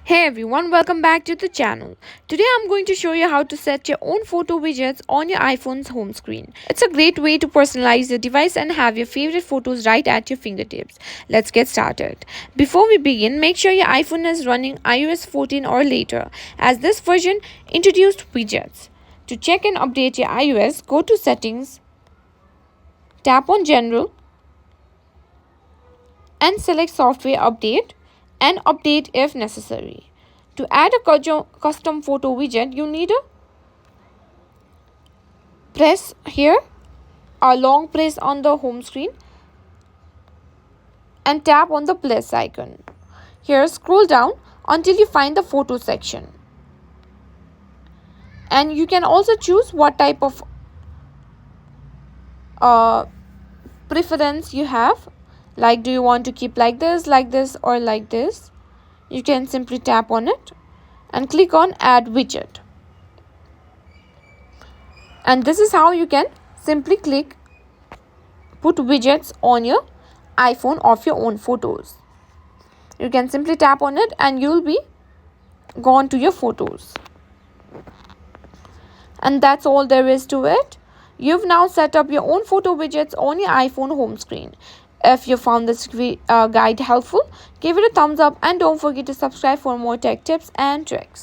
Hey everyone, welcome back to the channel. Today I'm going to show you how to set your own photo widgets on your iPhone's home screen. It's a great way to personalize your device and have your favorite photos right at your fingertips. Let's get started. Before we begin, make sure your iPhone is running iOS 14 or later, as this version introduced widgets. To check and update your iOS, go to Settings, tap on General, and select Software Update and update if necessary. To add a custom photo widget, you need a press here, a long press on the home screen, and tap on the plus icon. Here, scroll down until you find the photo section. And you can also choose what type of preference you have. Like, do you want to keep like this, or like this? You can simply tap on it and click on Add Widget. And this is how you can simply put widgets on your iPhone of your own photos. You can simply tap on it and you'll be gone to your photos. And that's all there is to it. You've now set up your own photo widgets on your iPhone home screen. If you found this guide helpful, give it a thumbs up and don't forget to subscribe for more tech tips and tricks.